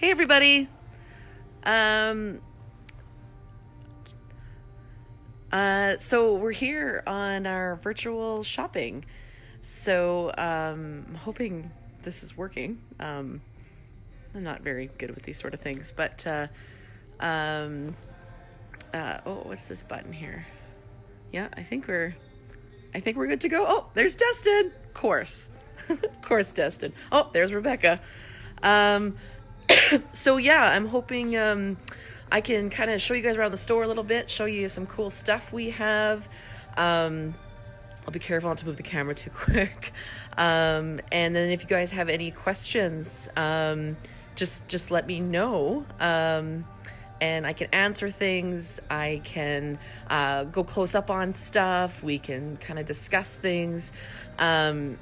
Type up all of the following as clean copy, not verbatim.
Hey everybody. Um so we're here on our virtual shopping. I'm hoping this is working. I'm not very good with these sort of things, but um oh, what's this button here? Yeah, I think we're good to go. Oh, there's Destin. Of course. Of course, Destin. Oh, there's Rebecca. Um so yeah, I'm hoping I can kind of show you guys around the store a little bit, show you some cool stuff we have. Um, I'll be careful not to move the camera too quick. And then if you guys have any questions, just let me know. And I can answer things. I can go close up on stuff. We can kind of discuss things. Anything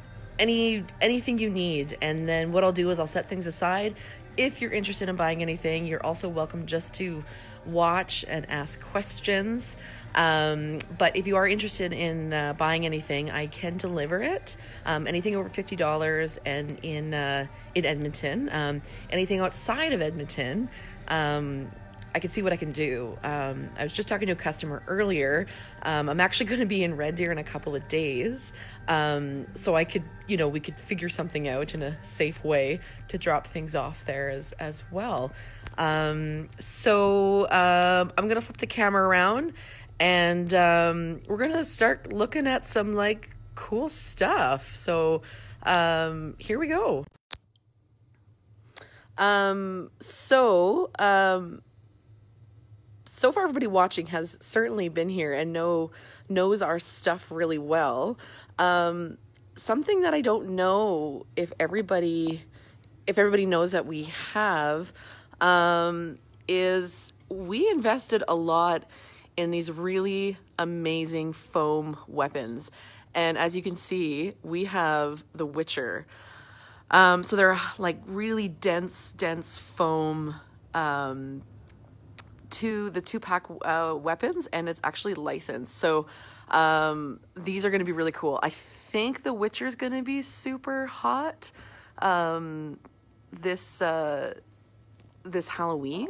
you need. And then what I'll do is I'll set things aside. If you're interested in buying anything, you're also welcome just to watch and ask questions. But if you are interested in buying anything, I can deliver it. Anything over $50 and in Edmonton. Anything outside of Edmonton, I can see what I can do. I was just talking to a customer earlier. I'm actually going to be in Red Deer in a couple of days. So I could, we could figure something out in a safe way to drop things off there as well. I'm going to flip the camera around and we're going to start looking at some like cool stuff. So here we go. So far everybody watching has certainly been here and knows our stuff really well. Something that I don't know if everybody knows that we have, is we invested a lot in these really amazing foam weapons. And as you can see, we have the Witcher. So they're like really dense foam, to the 2-pack weapons, and it's actually licensed. So these are going to be really cool. I think the Witcher is going to be super hot this Halloween.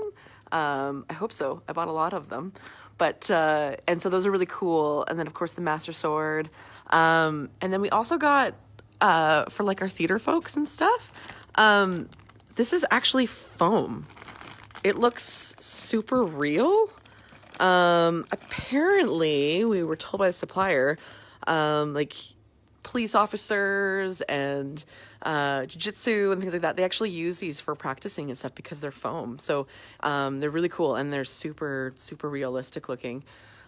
I hope so. I bought a lot of them. But and so those are really cool. And then of course the Master Sword. And then we also got for like our theater folks and stuff. This is actually foam. It looks super real. Apparently, we were told by the supplier, like police officers and jiu-jitsu and things like that, they actually use these for practicing and stuff because they're foam. So they're really cool and they're super, super realistic looking.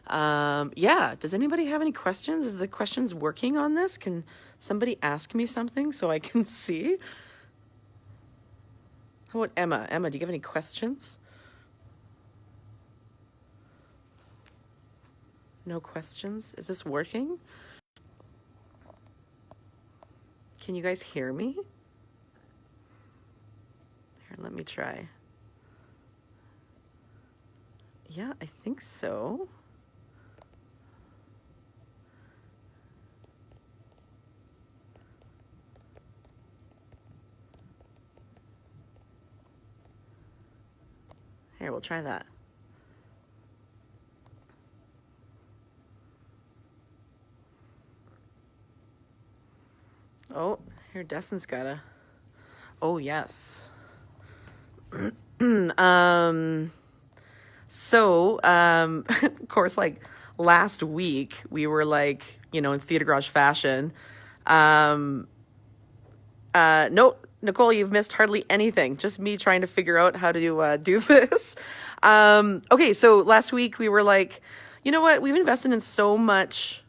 Yeah, does anybody have any questions? Is the questions working on this? Can somebody ask me something so I can see? How about Emma? Emma, do you have any questions? No questions? Is this working? Can you guys hear me? Here, let me try. Yeah, I think so. Here, we'll try that. Oh, here Destin's got a... Oh, yes. Of course, like last week, we were like, in Theater Garage fashion. No, Nicole, you've missed hardly anything. Just me trying to figure out how to do this. Okay, so last week we were like, you know what? We've invested in so much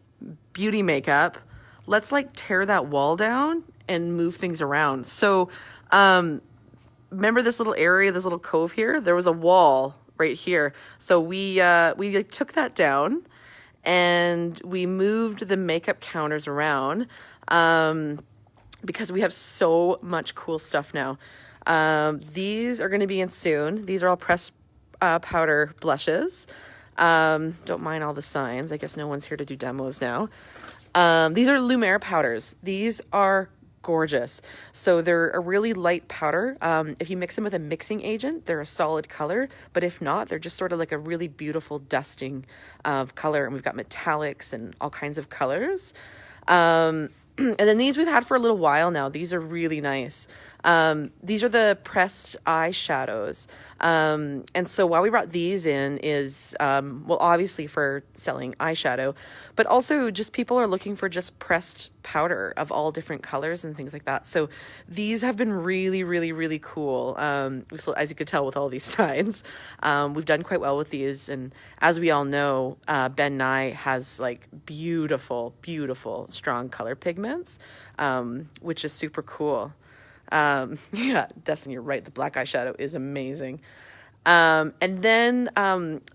beauty makeup. Let's like tear that wall down and move things around. So remember this little area, this little cove here? There was a wall right here. So we like, took that down and we moved the makeup counters around. Because we have so much cool stuff now. These are going to be in soon. These are all pressed powder blushes. Don't mind all the signs. I guess no one's here to do demos now. These are Lumiere powders. These are gorgeous. So they're a really light powder. If you mix them with a mixing agent, they're a solid color, but if not, they're just sort of like a really beautiful dusting of color. And we've got metallics and all kinds of colors. And then these we've had for a little while now. These are really nice. These are the pressed eyeshadows. And so why we brought these in is, well, obviously for selling eyeshadow, but also just people are looking for just pressed powder of all different colors and things like that. So these have been really, really, really cool. So as you could tell with all these signs, we've done quite well with these. And as we all know, Ben Nye has like beautiful, beautiful, strong color pigments, which is super cool. Yeah, Destiny, you're right. The black eyeshadow is amazing. And then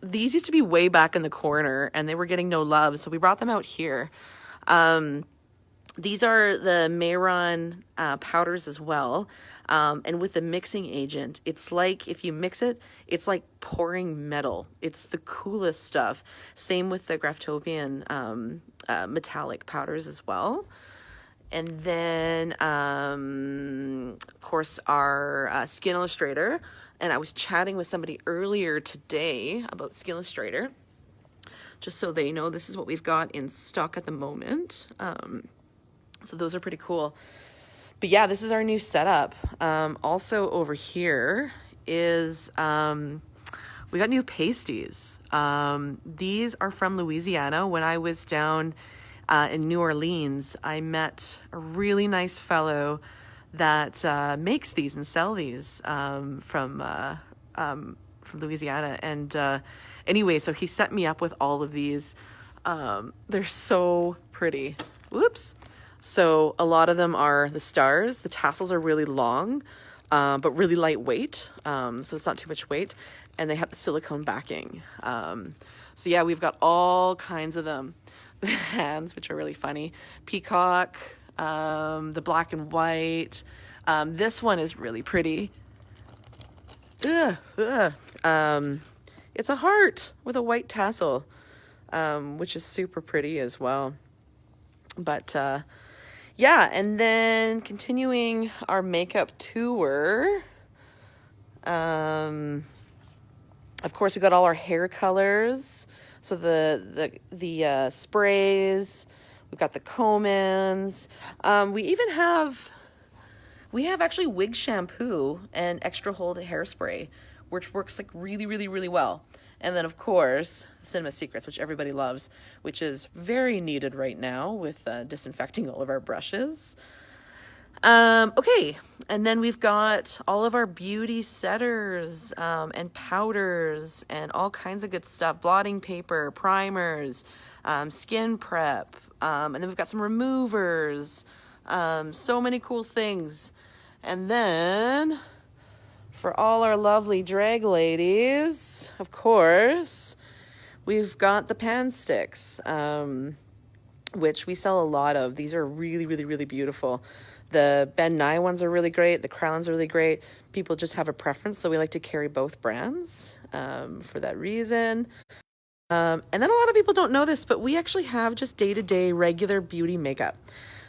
these used to be way back in the corner and they were getting no love. So we brought them out here. These are the Mayron powders as well. And with the mixing agent, it's like if you mix it, it's like pouring metal. It's the coolest stuff. Same with the Graftopian metallic powders as well. And then, of course, our Skin Illustrator. And I was chatting with somebody earlier today about Skin Illustrator, just so they know this is what we've got in stock at the moment. So those are pretty cool. But yeah, this is our new setup. Also over here is, we got new pasties. These are from Louisiana. When I was down in New Orleans, I met a really nice fellow that makes these and sell these from Louisiana. And anyway, so he set me up with all of these. They're so pretty. Whoops. So a lot of them are the stars. The tassels are really long, but really lightweight. So it's not too much weight. And they have the silicone backing. So yeah, we've got all kinds of them. The hands, which are really funny. Peacock, the black and white. This one is really pretty. It's a heart with a white tassel, which is super pretty as well. But yeah, and then continuing our makeup tour. Of course, we got all our hair colors. So the sprays, we've got the Comans. We have actually wig shampoo and extra hold hairspray, which works like really, really, really well. And then of course, Cinema Secrets, which everybody loves, which is very needed right now with disinfecting all of our brushes. Okay, and then we've got all of our beauty setters and powders and all kinds of good stuff. Blotting paper, primers, skin prep, and then we've got some removers. So many cool things. And then for all our lovely drag ladies, of course, we've got the pan sticks, which we sell a lot of. These are really, really, really beautiful. The Ben Nye ones are really great. The Crowns are really great. People just have a preference, so we like to carry both brands for that reason. And then a lot of people don't know this, but we actually have just day-to-day regular beauty makeup.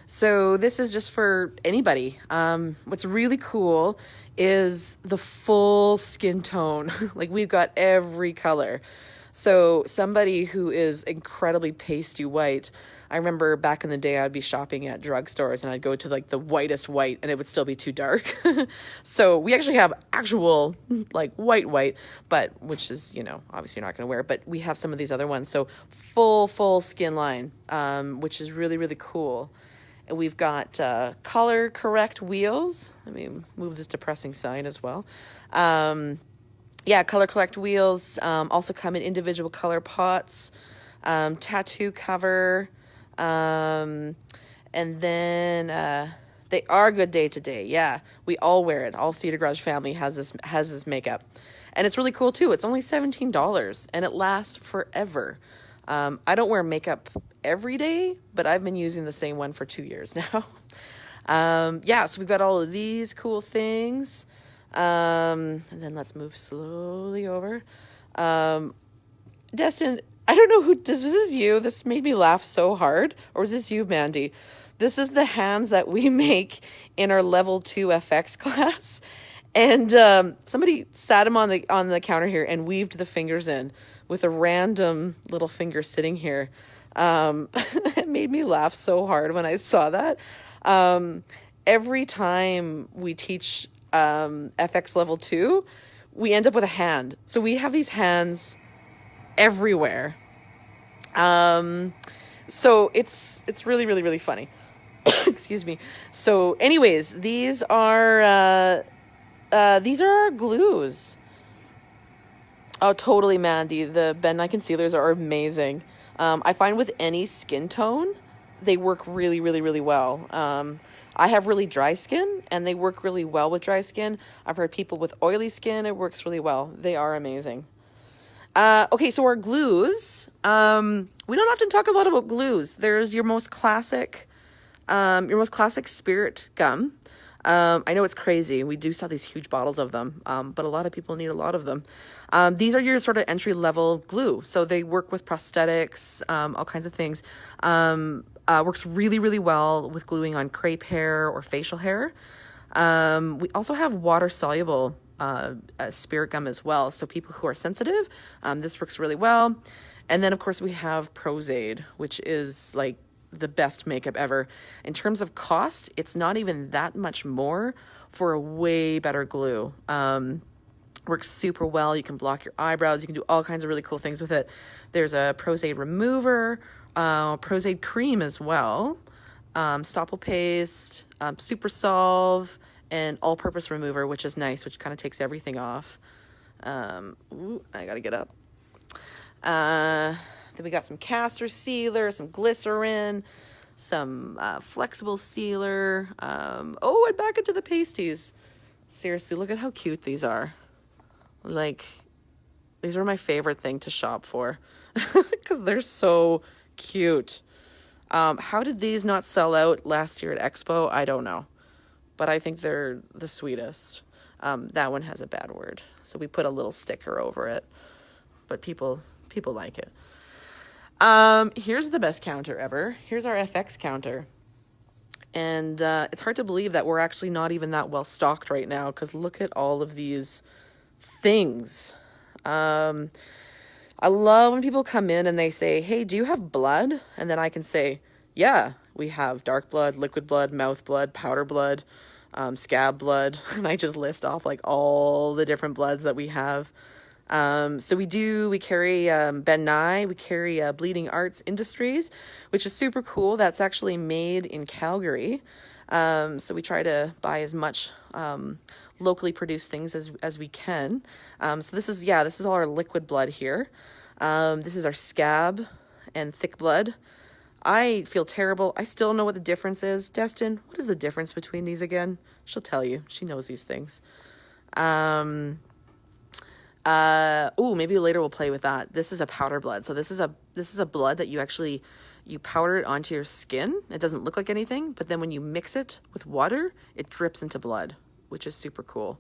So this is just for anybody. What's really cool is the full skin tone. Like we've got every color. So somebody who is incredibly pasty white, I remember back in the day, I'd be shopping at drugstores and I'd go to like the whitest white and it would still be too dark. So we actually have actual like white, but which is, you know, obviously you're not going to wear it, but we have some of these other ones. So full skin line, which is really, really cool. And we've got color correct wheels. Let me move this depressing sign as well. Yeah, color correct wheels also come in individual color pots, tattoo cover, and then they are good day to day. Yeah, we all wear it. All Theater Garage family has this makeup, and it's really cool too. It's only $17 and it lasts forever. I don't wear makeup every day, but I've been using the same one for 2 years now. Yeah, so we've got all of these cool things. And then let's move slowly over. Destin, I don't know who, this is you. This made me laugh so hard. Or is this you, Mandy? This is the hands that we make in our level 2 FX class. And somebody sat him on the counter here and weaved the fingers in with a random little finger sitting here. It made me laugh so hard when I saw that. Every time we teach FX level 2, we end up with a hand. So we have these hands everywhere. So it's really, really, really funny. Excuse me. So anyways, these are our glues. Oh, totally, Mandy. The bentonite concealers are amazing. I find with any skin tone, they work really, really, really well. I have really dry skin, and they work really well with dry skin. I've heard people with oily skin, it works really well. They are amazing. Okay, so our glues. We don't often talk a lot about glues. There's your most classic spirit gum. I know it's crazy. We do sell these huge bottles of them, but a lot of people need a lot of them. These are your sort of entry-level glue. So they work with prosthetics, all kinds of things. Works really, really well with gluing on crepe hair or facial hair. We also have water-soluble spirit gum as well. So people who are sensitive, this works really well. And then, of course, we have Prozaid, which is like the best makeup ever. In terms of cost, it's not even that much more for a way better glue. Works super well. You can block your eyebrows. You can do all kinds of really cool things with it. There's a Prozaid remover, Prozaid cream as well, stopple paste, super solve, and all-purpose remover, which is nice, which kind of takes everything off. Ooh, I gotta get up. Then we got some castor sealer, some glycerin, some flexible sealer. Oh, and back into the pasties. Seriously, look at how cute these are. Like, these are my favorite thing to shop for because they're so cute. How did these not sell out last year at Expo? I don't know, but I think they're the sweetest. That one has a bad word, so we put a little sticker over it, but people like it. Here's the best counter ever. Here's our FX counter. And it's hard to believe that we're actually not even that well stocked right now, because look at all of these things. I love when people come in and they say, hey, do you have blood? And then I can say, yeah, we have dark blood, liquid blood, mouth blood, powder blood, scab blood. And I just list off like all the different bloods that we have. So we carry Ben Nye, we carry Bleeding Arts Industries, which is super cool. That's actually made in Calgary. So we try to buy as much locally produced things as we can. So this is all our liquid blood here. This is our scab and thick blood. I feel terrible. I still know what the difference is. Destin, what is the difference between these again? She'll tell you. She knows these things. Maybe later we'll play with that. This is a powder blood. So this is a blood that you powder it onto your skin. It doesn't look like anything, but then when you mix it with water, it drips into blood, which is super cool.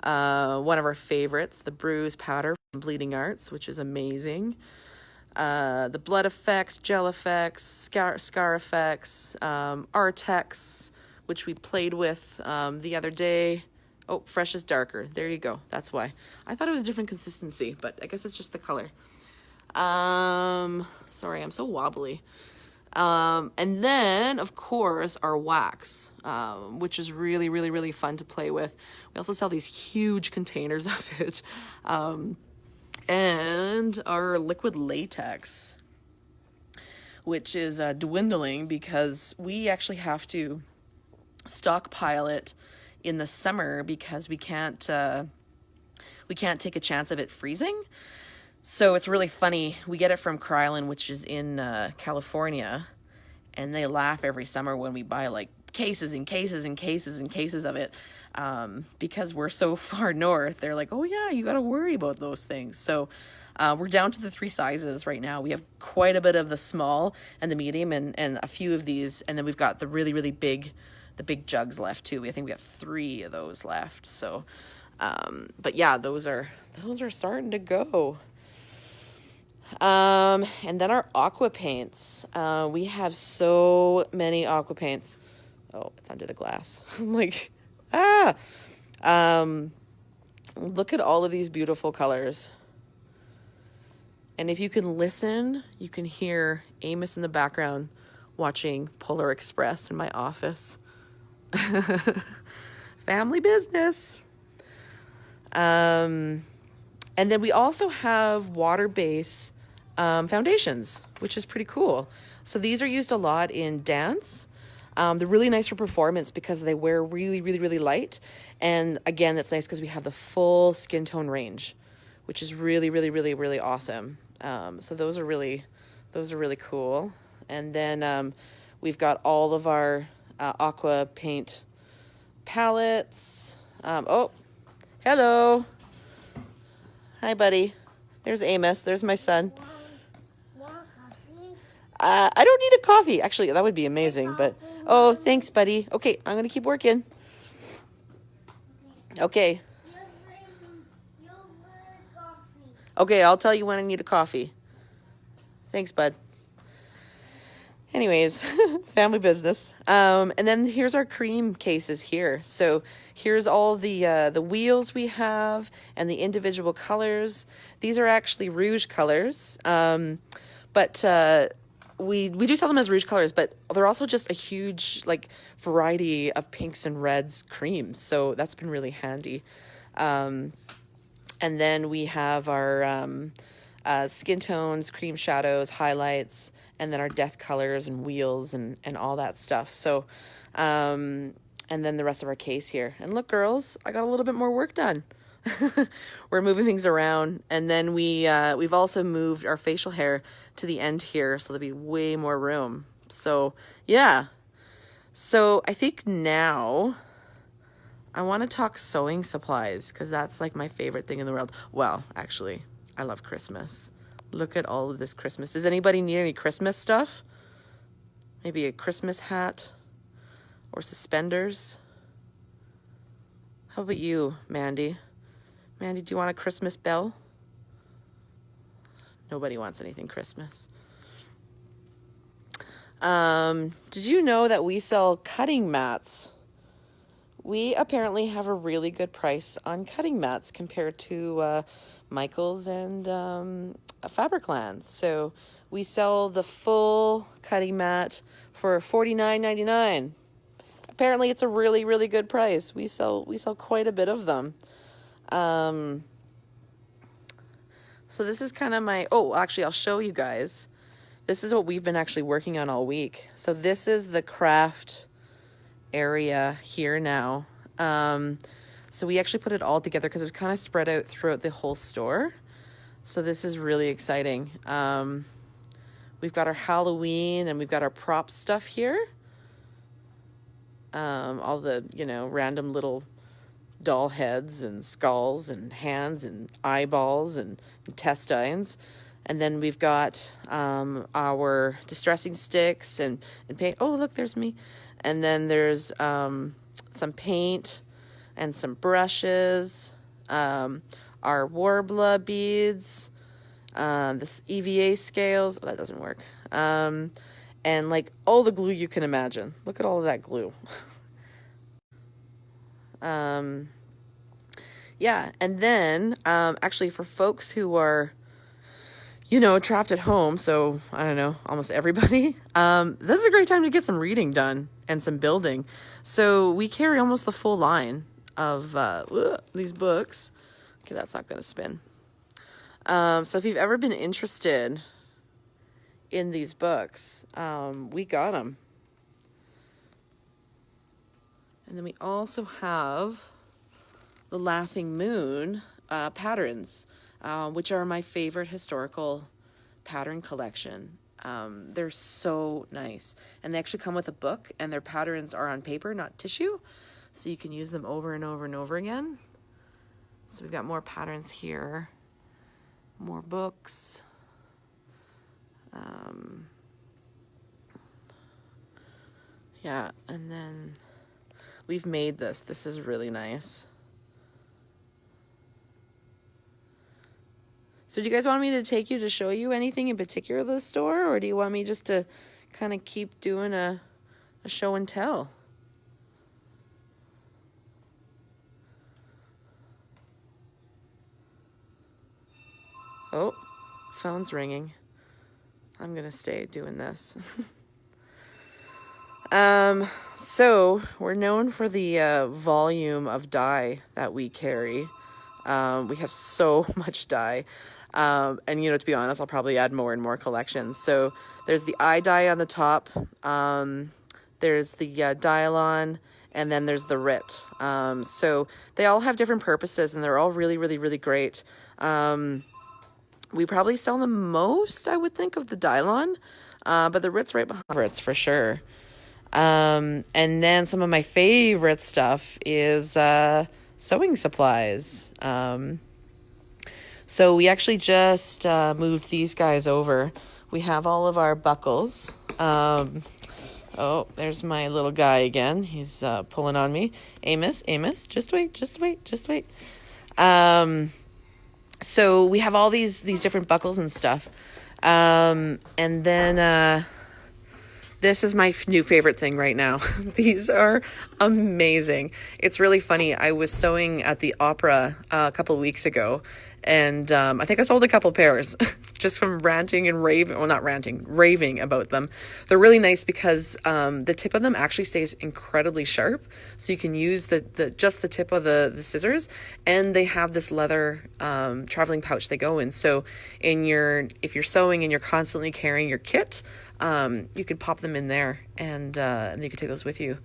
One of our favorites, the bruise powder from Bleeding Arts, which is amazing. The blood effects, gel effects, scar effects, Artex, which we played with the other day. Oh, fresh is darker. There you go. That's why. I thought it was a different consistency, but I guess it's just the color. Sorry, I'm so wobbly. And then, of course, our wax, which is really, really, really fun to play with. We also sell these huge containers of it. And our liquid latex, which is dwindling because we actually have to stockpile it in the summer because we can't take a chance of it freezing. So it's really funny. We get it from Krylon, which is in California, and they laugh every summer when we buy like cases and cases and cases and cases of it because we're so far north. They're like, oh yeah, you got to worry about those things. So we're down to the 3 sizes right now. We have quite a bit of the small and the medium and a few of these, and then we've got the really, really big jugs left too. I think we got 3 of those left. So, but yeah, those are starting to go. And then our aqua paints. We have so many aqua paints. Oh, it's under the glass. I'm like, ah. Look at all of these beautiful colors. And if you can listen, you can hear Amos in the background watching Polar Express in my office. Family business. And then we also have water-based foundations, which is pretty cool. So these are used a lot in dance. They're really nice for performance because they wear really, really, really light. And again, that's nice because we have the full skin tone range, which is really, really, really, really awesome. So those are really cool. And then we've got all of our aqua paint palettes. Oh, hello. Hi, buddy. There's Amos. There's my son. I don't need a coffee. Actually, that would be amazing. But oh, thanks, buddy. Okay, I'm gonna keep working. Okay. Okay, I'll tell you when I need a coffee. Thanks, bud. Anyways, family business. And then here's our cream cases here. So here's all the wheels we have and the individual colors. These are actually rouge colors. But we do sell them as rouge colors, but they're also just a huge like variety of pinks and reds creams. So that's been really handy. And then we have our skin tones, cream shadows, highlights, and then our death colors and wheels and all that stuff. So, and then the rest of our case here. And look, girls, I got a little bit more work done. We're moving things around. And then we've also moved our facial hair to the end here, so there'll be way more room. So, yeah. So I think now I want to talk sewing supplies because that's like my favorite thing in the world. Well, actually, I love Christmas. Look at all of this Christmas. Does anybody need any Christmas stuff? Maybe a Christmas hat or suspenders? How about you, Mandy? Mandy, do you want a Christmas bell? Nobody wants anything Christmas. Did you know that we sell cutting mats? We apparently have a really good price on cutting mats compared to Michael's and Fabricland. So we sell the full cutting mat for $49.99. Apparently it's a really, really good price. We sell quite a bit of them. So this is kind of my, oh, actually I'll show you guys. This is what we've been actually working on all week. So this is the craft area here now. So we actually put it all together because it was kind of spread out throughout the whole store. So this is really exciting. We've got our Halloween and we've got our prop stuff here. All the, random little doll heads and skulls and hands and eyeballs and intestines. And then we've got our distressing sticks and paint. Oh, look, there's me. And then there's some paint and some brushes, our Warbler beads, this EVA scales. Oh, that doesn't work. And like all the glue you can imagine. Look at all of that glue. Yeah, and then actually for folks who are, trapped at home, so I don't know, almost everybody, this is a great time to get some reading done and some building. So we carry almost the full line of these books. Okay, that's not going to spin. So if you've ever been interested in these books, we got them. And then we also have the Laughing Moon patterns, which are my favorite historical pattern collection. They're so nice. And they actually come with a book, and their patterns are on paper, not tissue. So you can use them over and over and over again. So we've got more patterns here, more books. Yeah, and then we've made this. This is really nice. So do you guys want me to take you to show you anything in particular of the store, or do you want me just to kind of keep doing a show and tell? Oh, phone's ringing. I'm gonna stay doing this. So we're known for the volume of dye that we carry. We have so much dye. And you know, to be honest, I'll probably add more and more collections. So there's the eye dye on the top. There's the Dialon, and then there's the Rit. So they all have different purposes, and they're all really, really, really great. We probably sell the most, I would think, of the Dialon, but the Rit's right behind Rit's for sure. And then some of my favorite stuff is sewing supplies. So we actually just moved these guys over. We have all of our buckles. Oh, there's my little guy again. He's pulling on me. Amos, just wait. So we have all these different buckles and stuff. And then this is my new favorite thing right now. These are amazing. It's really funny. I was sewing at the opera a couple of weeks ago, and I think I sold a couple pairs just from ranting and raving. Well, not ranting, raving about them. They're really nice because the tip of them actually stays incredibly sharp. So you can use just the tip of the scissors, and they have this leather traveling pouch they go in. So if you're sewing and you're constantly carrying your kit, you could pop them in there, and you could take those with you.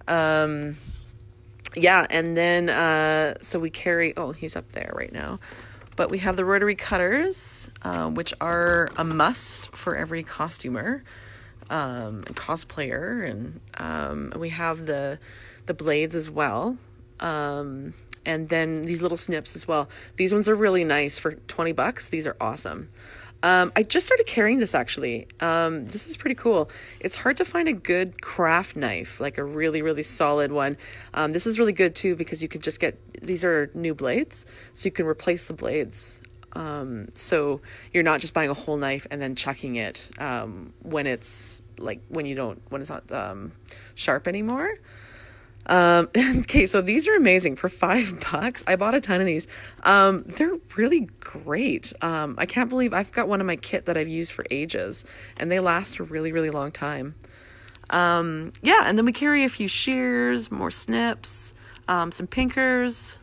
Yeah, and then so we carry. Oh, he's up there right now. But we have the rotary cutters, which are a must for every costumer, and cosplayer, and we have the blades as well. And then these little snips as well. These ones are really nice for $20. These are awesome. I just started carrying this actually. This is pretty cool. It's hard to find a good craft knife, like a really, really solid one. This is really good too, because you could just these are new blades, so you can replace the blades. So you're not just buying a whole knife and then chucking it, when it's not, sharp anymore. Okay, so these are amazing for $5. I bought a ton of these. They're really great. I can't believe I've got one in my kit that I've used for ages, and they last a really, really long time. Yeah, and then we carry a few shears, more snips, some pinkers,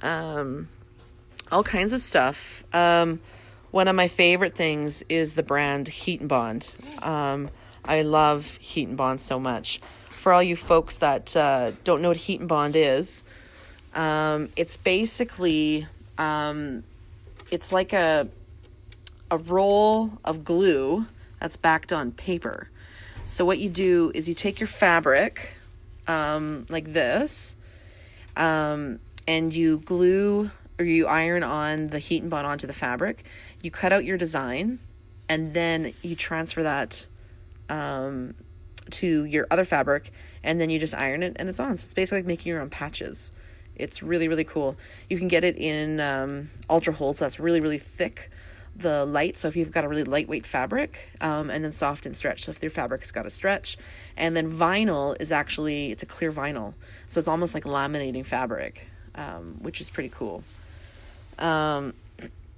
all kinds of stuff. One of my favorite things is the brand Heat and Bond. I love Heat and Bond so much. For all you folks that don't know what Heat and Bond is, it's basically, it's like a roll of glue that's backed on paper. So what you do is you take your fabric, like this, and you glue or you iron on the Heat and Bond onto the fabric. You cut out your design, and then you transfer that to your other fabric, and then you just iron it and it's on. So it's basically like making your own patches. It's really, really cool. You can get it in ultra hold, so that's really, really thick, the light. So if you've got a really lightweight fabric, and then soft and stretch, so if your fabric's got a stretch. And then vinyl is actually, it's a clear vinyl, so it's almost like laminating fabric, which is pretty cool. And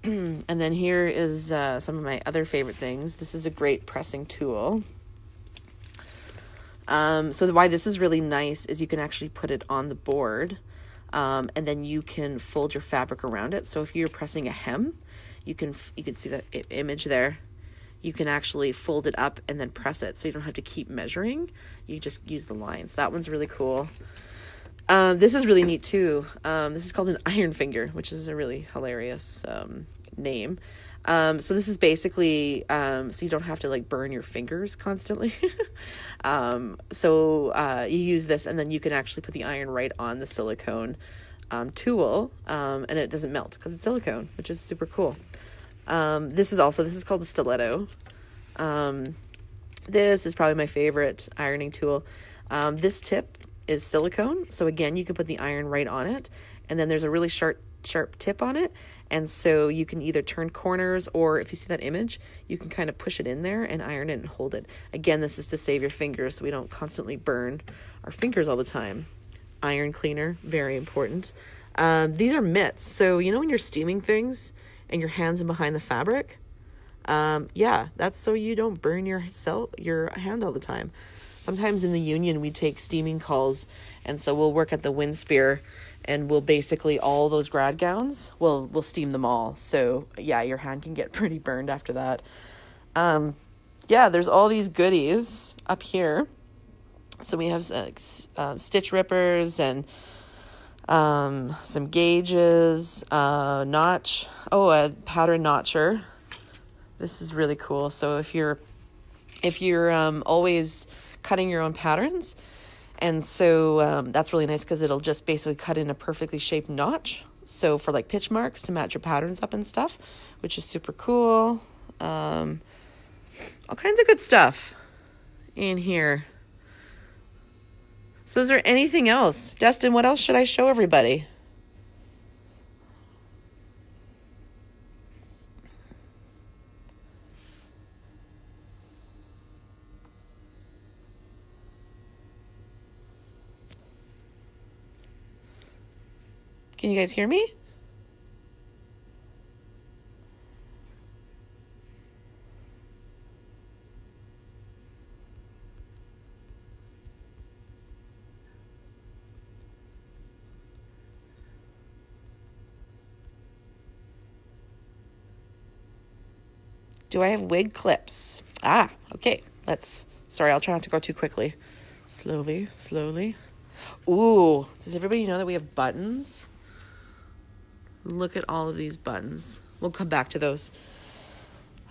then here is some of my other favorite things. This is a great pressing tool. So why this is really nice is you can actually put it on the board, and then you can fold your fabric around it. So if you're pressing a hem, you can see that image there. You can actually fold it up and then press it, so you don't have to keep measuring. You just use the lines. That one's really cool. This is really neat too. This is called an iron finger, which is a really hilarious name. So this is basically, so you don't have to like burn your fingers constantly. So you use this, and then you can actually put the iron right on the silicone tool, and it doesn't melt because it's silicone, which is super cool. This is called a stiletto. This is probably my favorite ironing tool. This tip is silicone, so again, you can put the iron right on it, and then there's a really sharp tip on it, And so you can either turn corners, or if you see that image, you can kind of push it in there and iron it and hold it. Again, this is to save your fingers so we don't constantly burn our fingers all the time. Iron cleaner, very important. These are mitts. So you know when you're steaming things and your hands in behind the fabric? Yeah, that's so you don't burn your hand all the time. Sometimes in the union we take steaming calls, and so we'll work at the wind spear, and we'll basically all those grad gowns, we'll steam them all. So yeah, your hand can get pretty burned after that. Yeah, there's all these goodies up here. So we have stitch rippers and some gauges, a pattern notcher. This is really cool. So if you're always cutting your own patterns, and so that's really nice because it'll just basically cut in a perfectly shaped notch. So for like pitch marks to match your patterns up and stuff, which is super cool. All kinds of good stuff in here. So is there anything else? Destin, what else should I show everybody? Can you guys hear me? Do I have wig clips? Okay. Sorry, I'll try not to go too quickly. Slowly. Ooh, does everybody know that we have buttons? Look at all of these buttons. We'll come back to those.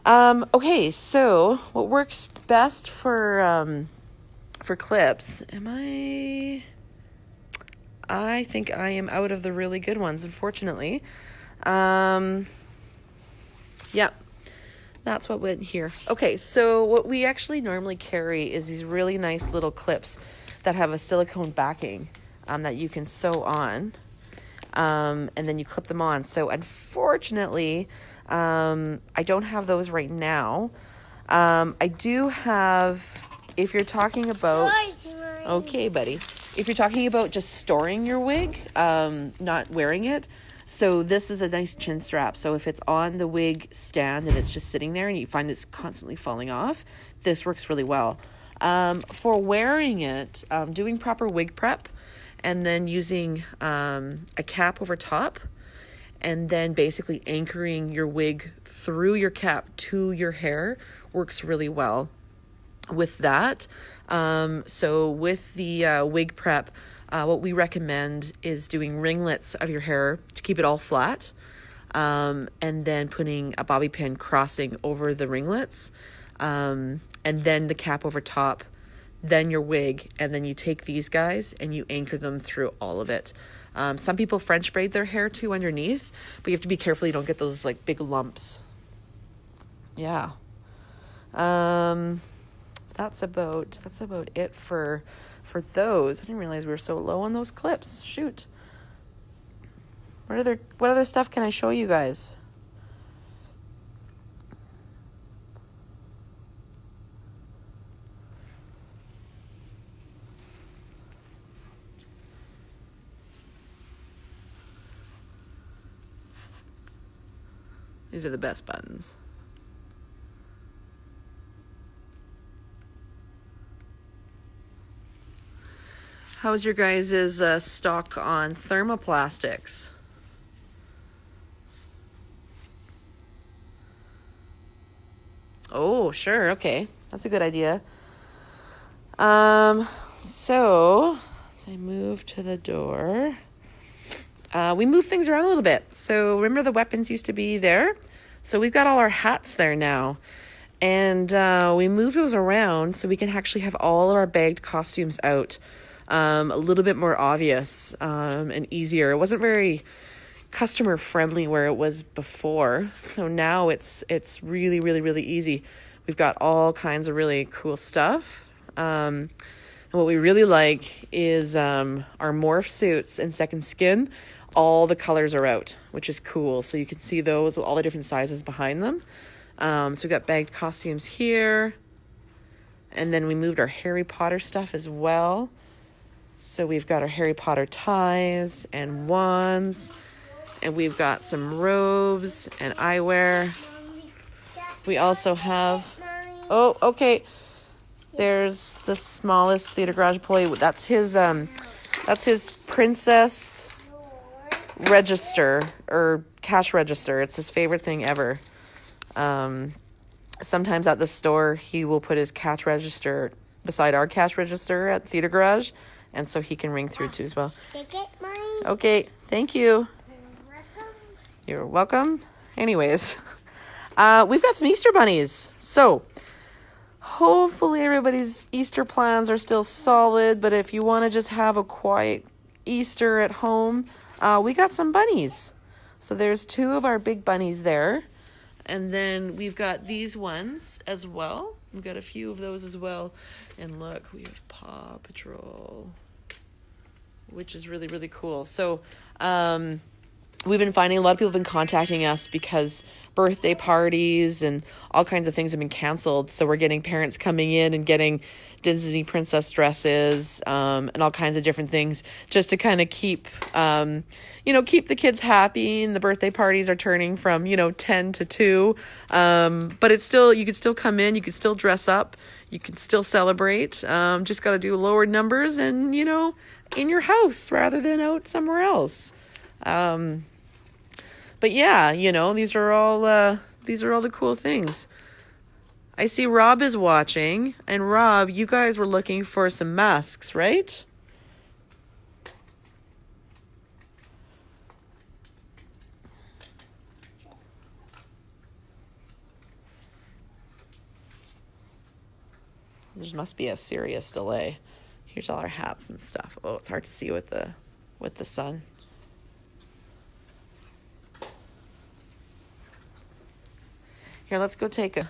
Okay, so what works best for clips? I think I am out of the really good ones, unfortunately. Yep. That's what went here. Okay, so what we actually normally carry is these really nice little clips that have a silicone backing that you can sew on. And then you clip them on. So unfortunately, I don't have those right now. I do have, if you're talking about, okay, buddy. If you're talking about just storing your wig, not wearing it, so this is a nice chin strap. So if it's on the wig stand and it's just sitting there and you find it's constantly falling off, this works really well. For wearing it, doing proper wig prep, and then using a cap over top, and then basically anchoring your wig through your cap to your hair works really well with that. So with the wig prep, what we recommend is doing ringlets of your hair to keep it all flat, and then putting a bobby pin crossing over the ringlets, and then the cap over top, then your wig, and then you take these guys and you anchor them through all of it. Some people French braid their hair too underneath, but you have to be careful you don't get those like big lumps. Yeah. That's about it for those. I didn't realize we were so low on those clips. Shoot. What other stuff can I show you guys? These are the best buttons. How's your guys' stock on thermoplastics? Oh, sure. Okay. That's a good idea. So as I move to the door, we move things around a little bit. So remember the weapons used to be there? So we've got all our hats there now. And we move those around so we can actually have all of our bagged costumes out. A little bit more obvious and easier. It wasn't very customer friendly where it was before. So now it's really, really, really easy. We've got all kinds of really cool stuff. And what we really like is our morph suits and second skin all the colors are out, which is cool. So you can see those with all the different sizes behind them. So we got bagged costumes here. And then we moved our Harry Potter stuff as well. So we've got our Harry Potter ties and wands. And we've got some robes and eyewear. We also have... Oh, okay. There's the smallest theater garage employee. That's his princess register or cash register. It's his favorite thing ever. Sometimes at the store, he will put his cash register beside our cash register at the theater garage, and so he can ring through too as well. Okay, thank you. You're welcome. Anyways, we've got some Easter bunnies. So hopefully everybody's Easter plans are still solid, but if you want to just have a quiet Easter at home, we got some bunnies. So there's 2 of our big bunnies there. And then we've got these ones as well. We've got a few of those as well. And look, we have Paw Patrol, which is really, really cool. So we've been finding a lot of people have been contacting us because birthday parties and all kinds of things have been canceled. So we're getting parents coming in and getting Disney princess dresses and all kinds of different things just to kind of keep keep the kids happy. And the birthday parties are turning from 10 to 2, but it's still, you can still come in, you can still dress up, you can still celebrate. Just got to do lower numbers and in your house rather than out somewhere else. But yeah, these are all the cool things. I see Rob is watching, and Rob, you guys were looking for some masks, right? There must be a serious delay. Here's all our hats and stuff. Oh, it's hard to see with the sun. Here, let's go take a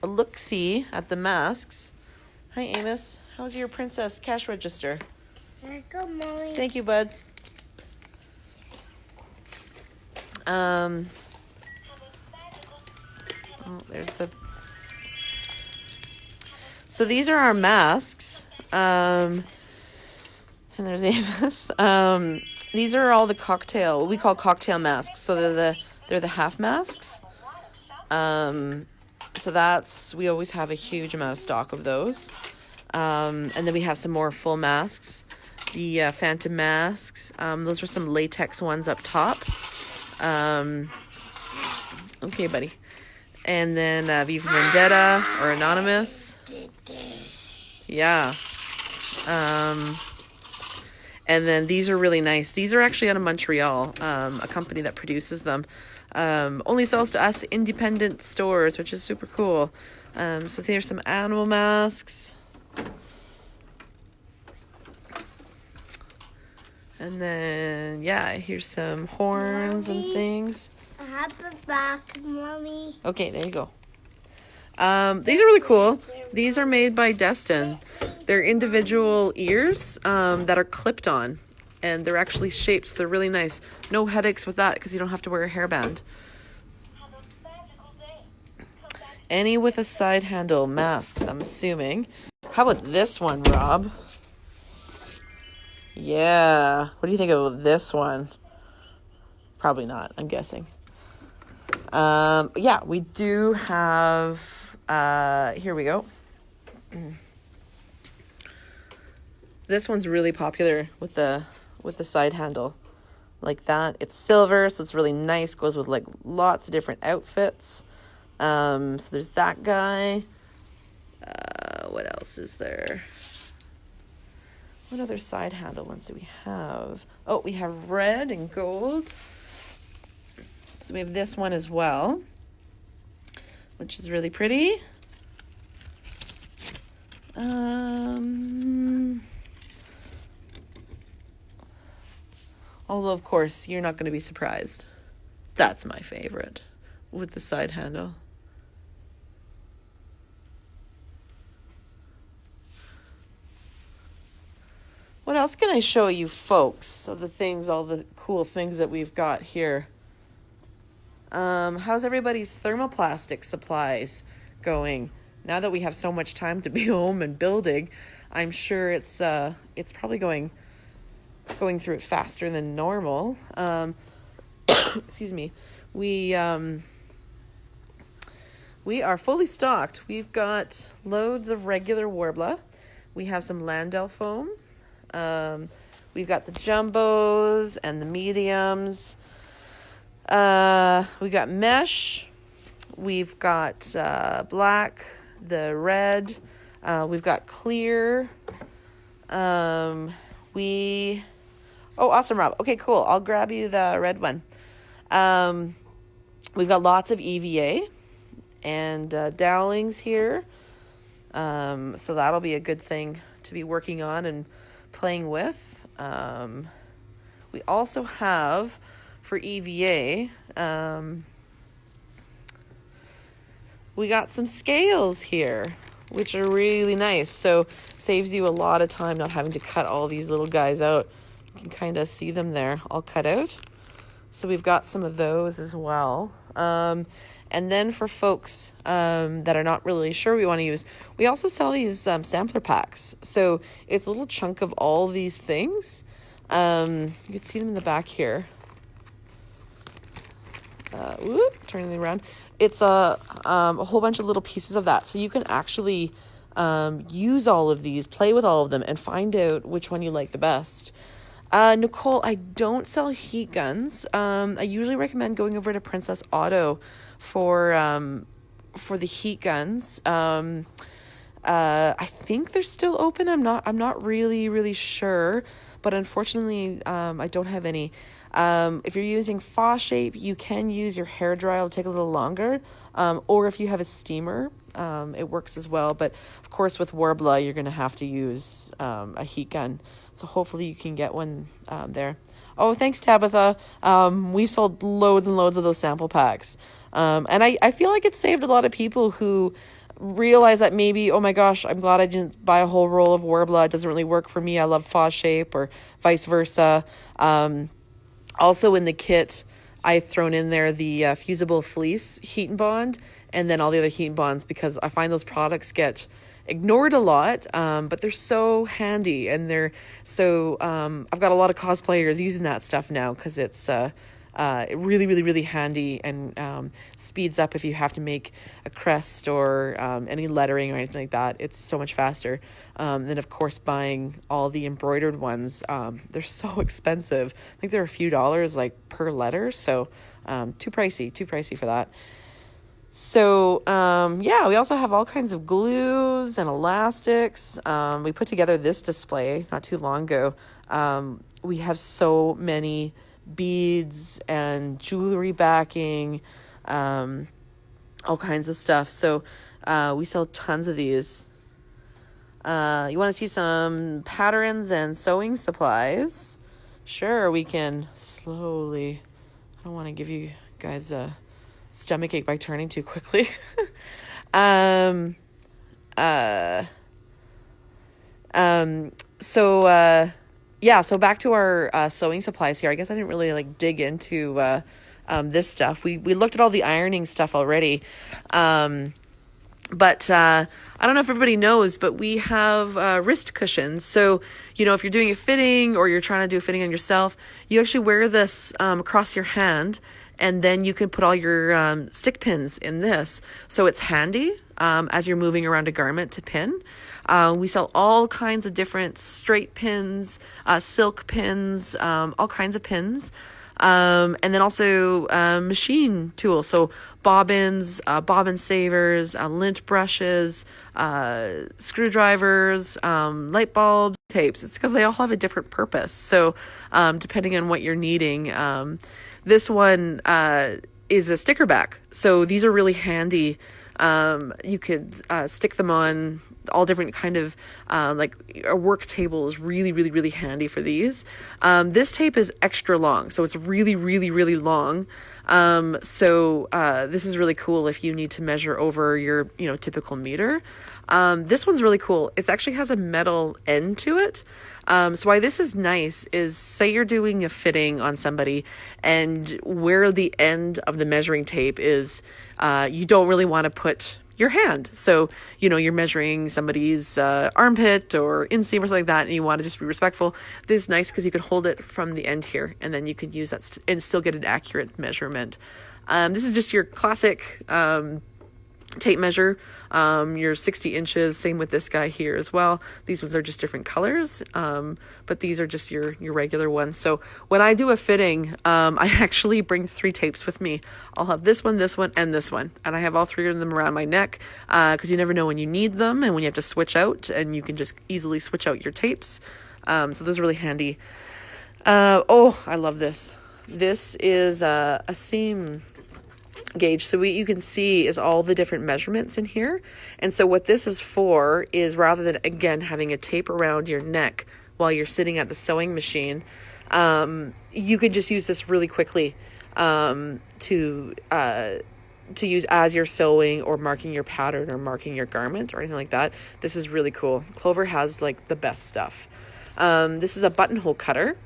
look-see at the masks. Hi, Amos. How's your princess cash register? Good morning. Thank you, bud. Oh, there's the... So these are our masks. And there's Amos. These are all the cocktail, what we call cocktail masks. So they're the half masks. So we always have a huge amount of stock of those. And then we have some more full masks. The Phantom masks. Those are some latex ones up top. Okay, buddy. And then V for Vendetta or Anonymous. Yeah. And then these are really nice. These are actually out of Montreal, a company that produces them. Only sells to us independent stores, which is super cool. So there's some animal masks. And then, yeah, here's some horns and things. I have a back, Mommy. Okay, there you go. These are really cool. These are made by Destin. They're individual ears that are clipped on. And they're actually shaped, so they're really nice. No headaches with that because you don't have to wear a hairband. Any with a side handle masks, I'm assuming. How about this one, Rob? Yeah. What do you think of this one? Probably not, I'm guessing. Yeah, we do have... here we go. This one's really popular with the side handle like that. It's silver, so it's really nice. Goes with like lots of different outfits. So there's that guy. What else is there? What other side handle ones do we have? Oh, we have red and gold. So we have this one as well, which is really pretty. Although, of course, you're not going to be surprised. That's my favorite, with the side handle. What else can I show you folks of the things, all the cool things that we've got here? How's everybody's thermoplastic supplies going? Now that we have so much time to be home and building, I'm sure it's probably going through it faster than normal. Excuse me. We are fully stocked. We've got loads of regular Warbler. We have some Landau foam. We've got the jumbos and the mediums. We got mesh. We've got black, the red. We've got clear. Oh, awesome, Rob. Okay, cool. I'll grab you the red one. We've got lots of EVA and dowlings here. So that'll be a good thing to be working on and playing with. We also have for EVA, we got some scales here, which are really nice. So saves you a lot of time not having to cut all these little guys out. You can kind of see them there all cut out. So we've got some of those as well. And then for folks that are not really sure we want to use, we also sell these sampler packs. So it's a little chunk of all these things. You can see them in the back here. Turning them around. It's a whole bunch of little pieces of that. So you can actually use all of these, play with all of them, and find out which one you like the best. Nicole, I don't sell heat guns. I usually recommend going over to Princess Auto for the heat guns. I think they're still open. I'm not really sure, but unfortunately, I don't have any. If you're using Fa Shape, you can use your hair dryer. It'll take a little longer. Or if you have a steamer, it works as well. But of course, with Warbler, you're going to have to use a heat gun. So hopefully you can get one there. Oh, thanks, Tabitha. We've sold loads and loads of those sample packs. And I feel like it saved a lot of people who realize that maybe, oh my gosh, I'm glad I didn't buy a whole roll of Warbler. It doesn't really work for me. I love Fa Shape, or vice versa. Also in the kit, I've thrown in there the fusible fleece heat and bond, and then all the other heat and bonds, because I find those products get ignored a lot, but they're so handy, and they're so I've got a lot of cosplayers using that stuff now because it's really handy, and speeds up if you have to make a crest or any lettering or anything like that. It's so much faster. Then of course buying all the embroidered ones, they're so expensive. I think they're a few dollars like per letter, so too pricey for that. So yeah, we also have all kinds of glues and elastics. We put together this display not too long ago. We have so many beads and jewelry backing, all kinds of stuff. So we sell tons of these. You want to see some patterns and sewing supplies? Sure, we can slowly. I don't want to give you guys a stomach ache by turning too quickly. So back to our sewing supplies here. I guess I didn't really dig into this stuff. We looked at all the ironing stuff already. But I don't know if everybody knows, but we have wrist cushions. So, if you're doing a fitting or you're trying to do a fitting on yourself, you actually wear this across your hand, and then you can put all your stick pins in this. So it's handy as you're moving around a garment to pin. We sell all kinds of different straight pins, silk pins, all kinds of pins. And then also machine tools. So bobbins, bobbin savers, lint brushes, screwdrivers, light bulbs, tapes. It's because they all have a different purpose. So depending on what you're needing, this one is a sticker back. So these are really handy. You could stick them on all different kind of like a work table is really handy for these. This tape is extra long, so it's really long. So this is really cool if you need to measure over your typical meter. This one's really cool. It actually has a metal end to it. So why this is nice is, say you're doing a fitting on somebody and where the end of the measuring tape is, you don't really want to put your hand. So, you're measuring somebody's armpit or inseam or something like that, and you want to just be respectful. This is nice because you can hold it from the end here, and then you can use that and still get an accurate measurement. This is just your classic tape measure, your 60 inches, same with this guy here as well. These ones are just different colors, but these are just your regular ones. So when I do a fitting, I actually bring 3 tapes with me. I'll have this one, and this one, and I have all 3 of them around my neck, because you never know when you need them and when you have to switch out, and you can just easily switch out your tapes. So those are really handy. Oh, I love this. This is a seam gauge. So what you can see is all the different measurements in here. And so what this is for is, rather than, again, having a tape around your neck while you're sitting at the sewing machine, you could just use this really quickly to use as you're sewing or marking your pattern or marking your garment or anything like that. This is really cool. Clover has like the best stuff. This is a buttonhole cutter.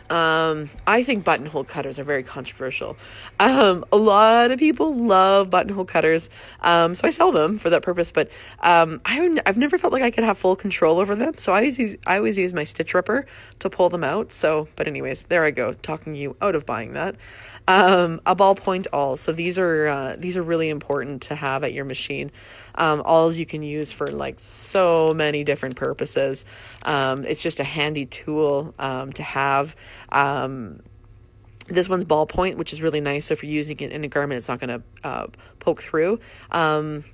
I think buttonhole cutters are very controversial. A lot of people love buttonhole cutters, so I sell them for that purpose. But I've never felt like I could have full control over them. So I always use my stitch ripper to pull them out. So, but anyways, there I go, talking you out of buying that. A ballpoint awl. So these are really important to have at your machine. Awls you can use for like so many different purposes. It's just a handy tool to have. This one's ballpoint, which is really nice. So if you're using it in a garment, it's not going to poke through.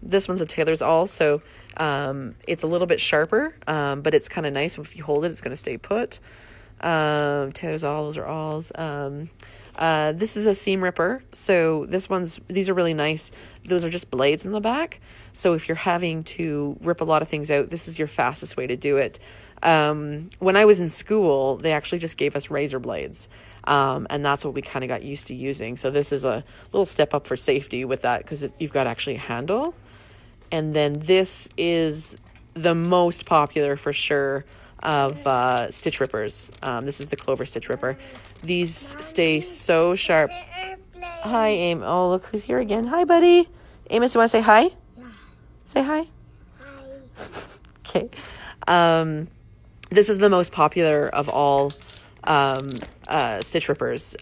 This one's a tailor's awl, so it's a little bit sharper, but it's kind of nice. If you hold it, it's going to stay put. Tailor's awl, those are awls. This is a seam ripper. So these are really nice. Those are just blades in the back. So if you're having to rip a lot of things out, this is your fastest way to do it. When I was in school, they actually just gave us razor blades. And that's what we kind of got used to using. So this is a little step up for safety with that, because you've got actually a handle. And then this is the most popular for sure of stitch rippers. This is the Clover stitch ripper. These stay so sharp. Hi, Amos. Oh, look who's here again. Hi, buddy. Amos, you want to say hi? Yeah. Say hi. Hi. Okay. This is the most popular of all stitch rippers.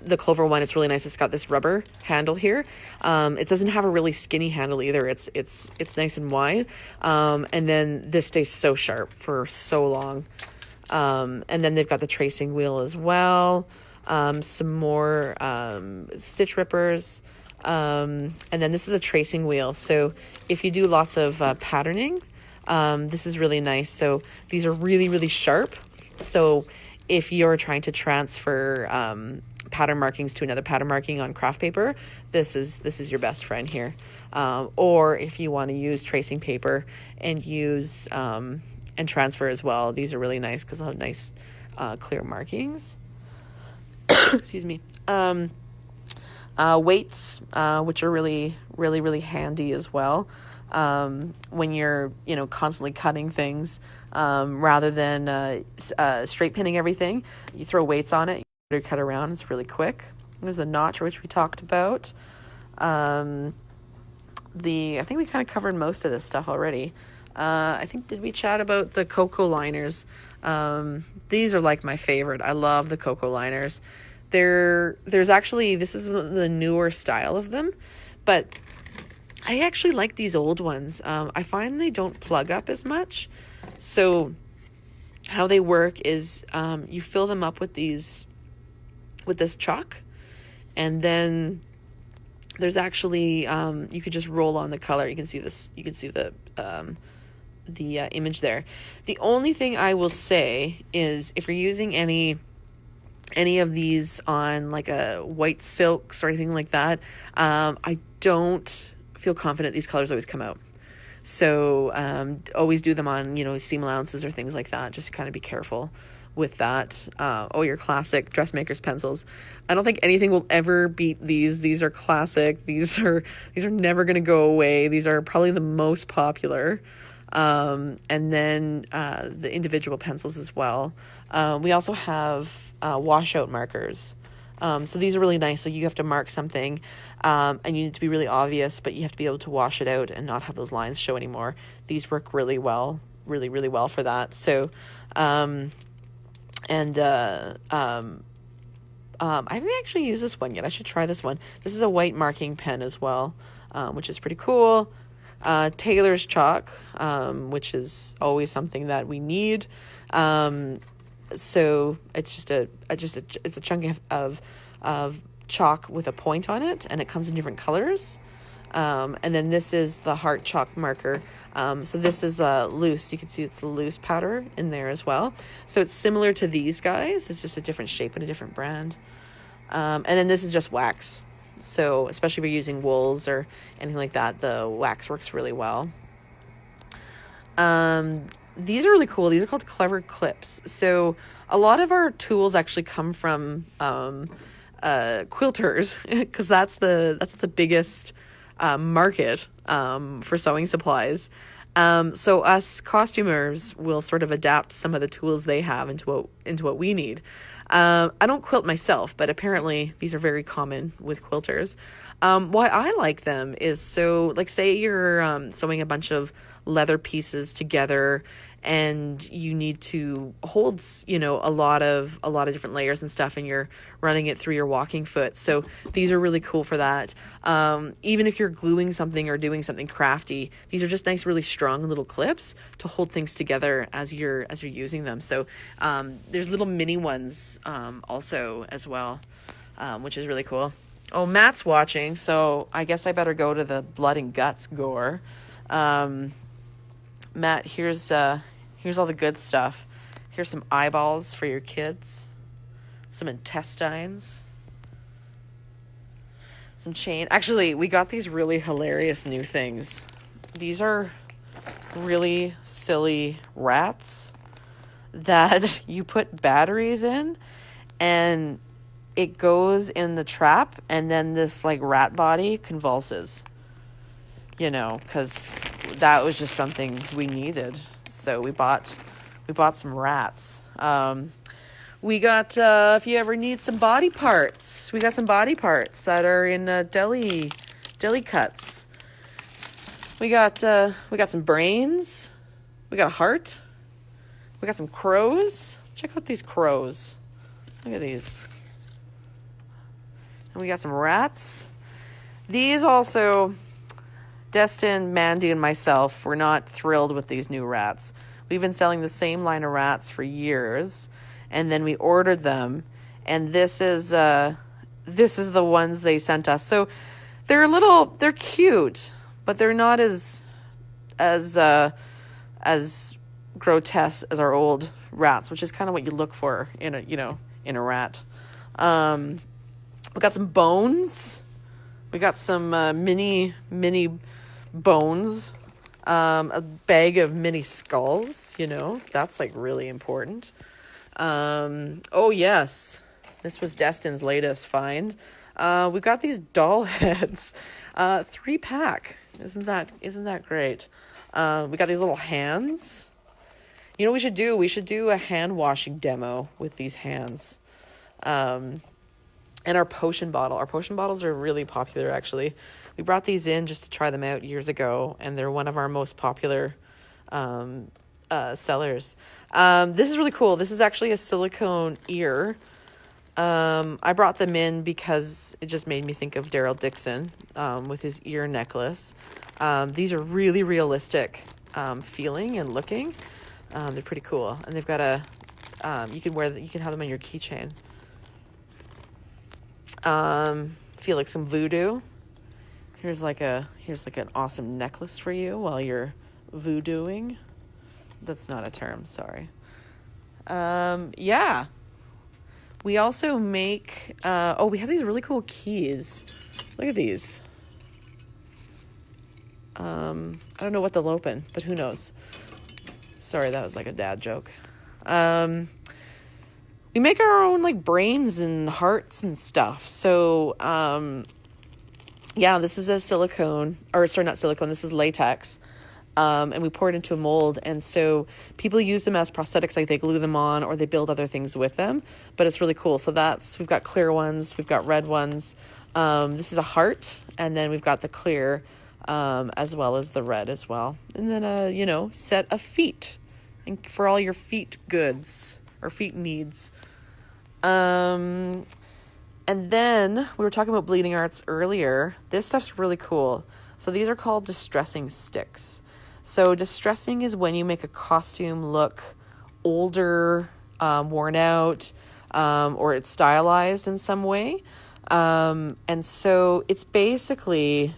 The Clover one, it's really nice. It's got this rubber handle here. It doesn't have a really skinny handle either. It's nice and wide. And then this stays so sharp for so long. And then they've got the tracing wheel as well. Some more stitch rippers. And then this is a tracing wheel. So if you do lots of patterning, this is really nice. So these are really, really sharp. So if you're trying to transfer pattern markings to another pattern marking on craft paper, this is your best friend here. Or if you want to use tracing paper and use and transfer as well, these are really nice because they'll have nice clear markings. Excuse me. Weights, which are really, really, really handy as well. When you're, constantly cutting things, rather than straight pinning everything, you throw weights on it, you cut around, it's really quick. There's a notch, which we talked about. I think we kind of covered most of this stuff already. Did we chat about the cocoa liners? These are like my favorite. I love the cocoa liners. There's actually, this is the newer style of them, but I actually like these old ones. I find they don't plug up as much. So how they work is you fill them up with this chalk, and then there's actually you could just roll on the color. You can see this. You can see the image there. The only thing I will say is, if you're using any of these on like a white silks or anything like that, I don't feel confident these colors always come out. So always do them on seam allowances or things like that. Just kind of be careful with that. Your classic dressmaker's pencils. I don't think anything will ever beat these. These are classic. These are never going to go away. These are probably the most popular. And then the individual pencils as well. We also have washout markers. So these are really nice. So you have to mark something and you need to be really obvious, but you have to be able to wash it out and not have those lines show anymore. These work really well, really, really well for that. So, I haven't actually used this one yet. I should try this one. This is a white marking pen as well, which is pretty cool. Taylor's chalk, which is always something that we need. So it's just it's a chunk of chalk with a point on it, and it comes in different colors. And then this is the heart chalk marker. So this is loose. You can see it's a loose powder in there as well. So it's similar to these guys. It's just a different shape and a different brand. And then this is just wax. So especially if you're using wools or anything like that, the wax works really well. These are really cool. These are called clever clips. So a lot of our tools actually come from quilters, because that's the biggest market for sewing supplies. So us costumers will sort of adapt some of the tools they have into what we need. I don't quilt myself, but apparently these are very common with quilters. Why I like them is, so like, say you're sewing a bunch of leather pieces together and you need to hold, a lot of different layers and stuff, and you're running it through your walking foot. So these are really cool for that. Even if you're gluing something or doing something crafty, these are just nice, really strong little clips to hold things together as you're using them. So there's little mini ones also as well, which is really cool. Oh, Matt's watching, so I guess I better go to the blood and guts gore. Matt, here's all the good stuff. Here's some eyeballs for your kids, some intestines, some chain. Actually, we got these really hilarious new things. These are really silly rats that you put batteries in, and it goes in the trap, and then this like rat body convulses, because that was just something we needed. So we bought some rats. We got, if you ever need some body parts, we got some body parts that are in deli cuts. We got some brains. We got a heart. We got some crows. Check out these crows. Look at these. And we got some rats. These also, Destin, Mandy, and myself were not thrilled with these new rats. We've been selling the same line of rats for years, and then we ordered them, and this is the ones they sent us. So they're cute, but they're not as grotesque as our old rats, which is kind of what you look for in a rat. We got some bones. We got some mini bones. A bag of mini skulls, that's like really important. Oh yes, this was Destin's latest find. We got these doll heads, 3-pack. Isn't that great? We got these little hands. We should do? We should do a hand washing demo with these hands. And our potion bottle. Our potion bottles are really popular, actually. We brought these in just to try them out years ago, and they're one of our most popular sellers. This is really cool. This is actually a silicone ear. I brought them in because it just made me think of Daryl Dixon with his ear necklace. These are really realistic feeling and looking. They're pretty cool, and they've got you can have them on your keychain. Feel like some voodoo. Here's like an awesome necklace for you while you're voodooing. That's not a term, sorry. Yeah. We also make, we have these really cool keys. Look at these. I don't know what they'll open, but who knows? Sorry, that was like a dad joke. we make our own like brains and hearts and stuff. So yeah, this is a silicone, or sorry, not silicone, this is latex. And we pour it into a mold. And so people use them as prosthetics, like they glue them on or they build other things with them. But it's really cool. So we've got clear ones, we've got red ones. This is a heart, and then we've got the clear, as well as the red as well. And then set of feet, and for all your feet goods or feet needs. And then we were talking about bleeding arts earlier. This stuff's really cool. So these are called distressing sticks. So distressing is when you make a costume look older, worn out, or it's stylized in some way. And so it's basically,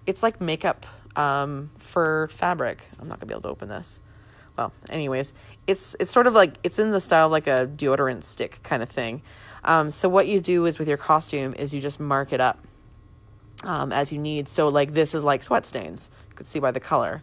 it's like makeup for fabric. I'm not gonna be able to open this. Well, anyways, it's sort of like, it's in the style of like a deodorant stick kind of thing. So what you do is with your costume is you just mark it up as you need. So like this is like sweat stains. You could see by the color.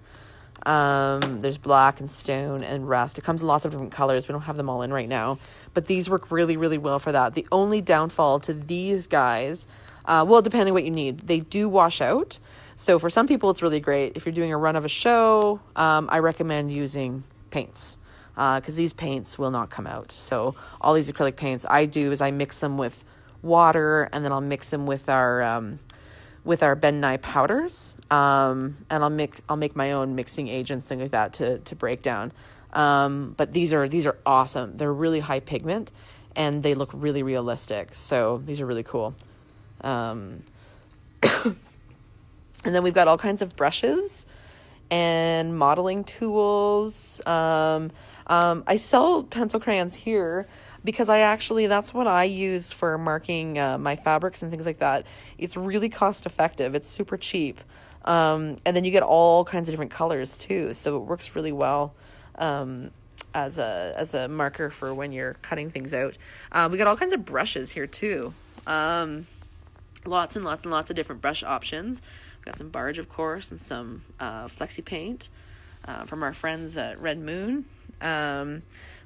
There's black and stone and rust. It comes in lots of different colors. We don't have them all in right now, but these work really, really well for that. The only downfall to these guys, well, depending what you need, they do wash out. So for some people, it's really great. If you're doing a run of a show, I recommend using paints, because these paints will not come out. So all these acrylic paints I do is I mix them with water, and then I'll mix them with our Ben Nye powders, and I'll make my own mixing agents, things like that, to break down. But these are awesome. They're really high pigment, and they look really realistic. So these are really cool. And then we've got all kinds of brushes and modeling tools. I sell pencil crayons here because that's what I use for marking my fabrics and things like that. It's really cost effective. It's super cheap. And then you get all kinds of different colors too. So it works really well as a marker for when you're cutting things out. We got all kinds of brushes here too. Lots and lots and lots of different brush options. We've got some Barge, of course, and some Flexi Paint from our friends at Red Moon.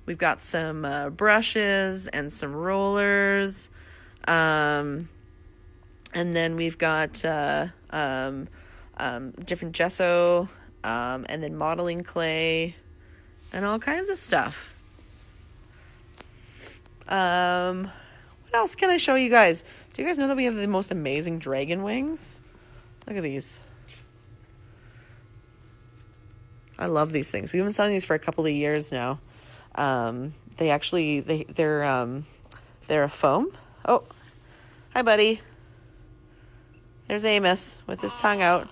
We've got some brushes and some rollers. And then we've got different gesso, and then modeling clay, and all kinds of stuff. What else can I show you guys? Do you guys know that we have the most amazing dragon wings? Look at these. I love these things. We've been selling these for a couple of years now. They're a foam. Oh, hi, buddy. There's Amos with his tongue out.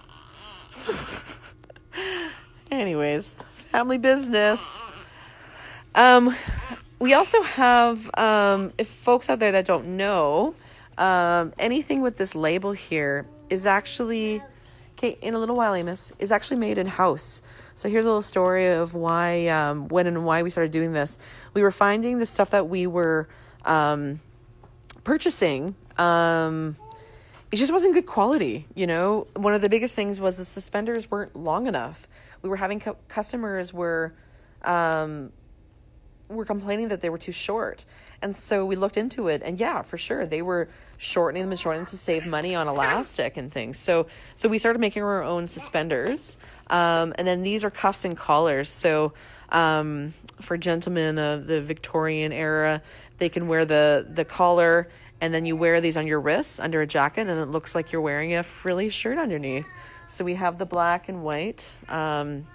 Anyways, family business. We also have, if folks out there that don't know, anything with this label here is actually, okay, in a little while, Amos, is actually made in-house. So here's a little story of why, when and why we started doing this. We were finding the stuff that we were purchasing, it just wasn't good quality, you know? One of the biggest things was the suspenders weren't long enough. We were having customers were complaining that they were too short. And so we looked into it, and yeah, for sure, they were shortening them to save money on elastic and things. So we started making our own suspenders. And then these are cuffs and collars. So for gentlemen of the Victorian era, they can wear the collar, and then you wear these on your wrists under a jacket, and it looks like you're wearing a frilly shirt underneath. So we have the black and white. And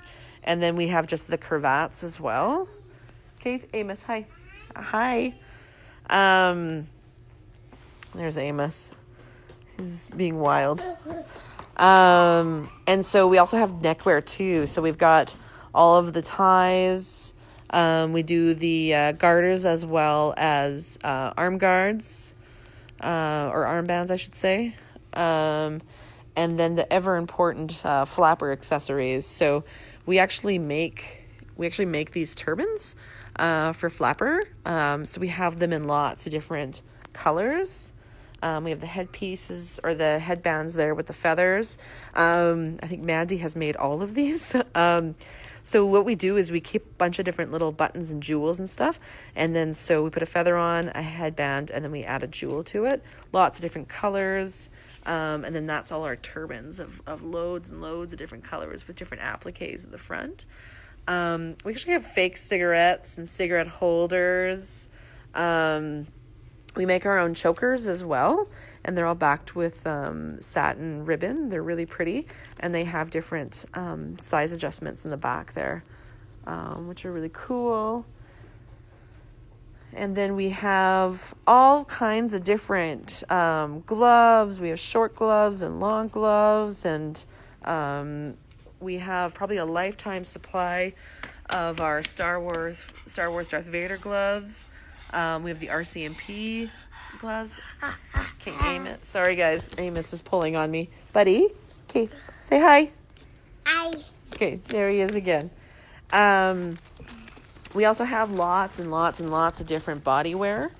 then we have just the cravats as well. Okay, Amos, hi. Hi. There's Amos. He's being wild. And so we also have neckwear too. So we've got all of the ties. We do the garters as well as arm guards, or armbands, I should say. And then the ever important flapper accessories. So we actually make these turbans for flapper. So we have them in lots of different colors. We have the headpieces or the headbands there with the feathers. I think Mandy has made all of these. So So what we do is we keep a bunch of different little buttons and jewels and stuff. And then so we put a feather on, a headband, and then we add a jewel to it. Lots of different colors. And then that's all our turbans of loads and loads of different colors with different appliques at the front. We actually have fake cigarettes and cigarette holders. We make our own chokers as well, and they're all backed with satin ribbon. They're really pretty, and they have different size adjustments in the back there, which are really cool. And then we have all kinds of different gloves. We have short gloves and long gloves, and we have probably a lifetime supply of our Star Wars Darth Vader glove. We have the RCMP gloves. Okay, Amos. Sorry, guys. Amos is pulling on me. Buddy, okay, say hi. Hi. Okay, there he is again. We also have lots and lots and lots of different body wear.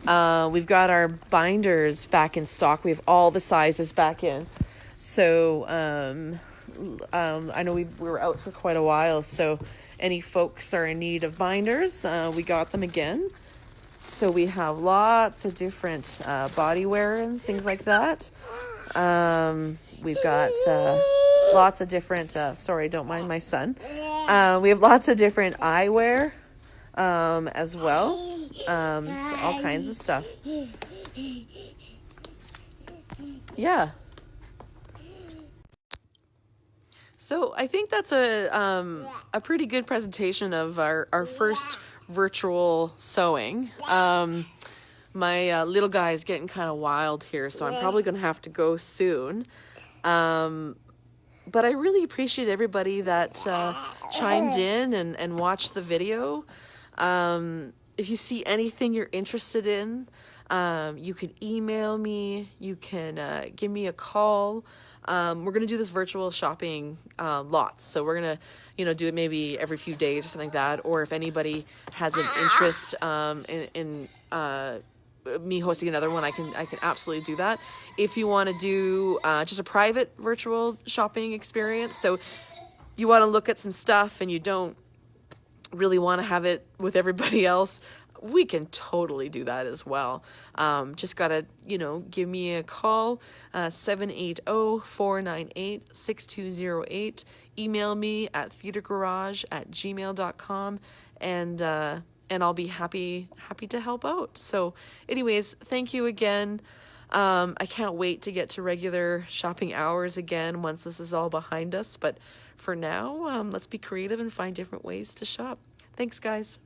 We've got our binders back in stock. We have all the sizes back in. So I know we were out for quite a while, so any folks are in need of binders, we got them again. So we have lots of different body wear and things like that. We've got lots of different, sorry, don't mind my son. We have lots of different eyewear as well. So all kinds of stuff. Yeah. So I think that's a pretty good presentation of our first virtual sewing. My little guy is getting kind of wild here, so I'm probably going to have to go soon. But I really appreciate everybody that chimed in and watched the video. If you see anything you're interested in, you can email me, you can give me a call. We're going to do this virtual shopping lots. So we're going to, do it maybe every few days or something like that. Or if anybody has an interest in me hosting another one, I can absolutely do that. If you want to do just a private virtual shopping experience, so you want to look at some stuff and you don't really want to have it with everybody else, we can totally do that as well. Just gotta, give me a call, 780-498-6208. Email me at theatergarage@gmail.com, and I'll be happy to help out. So anyways, thank you again. I can't wait to get to regular shopping hours again once this is all behind us. But for now, let's be creative and find different ways to shop. Thanks, guys.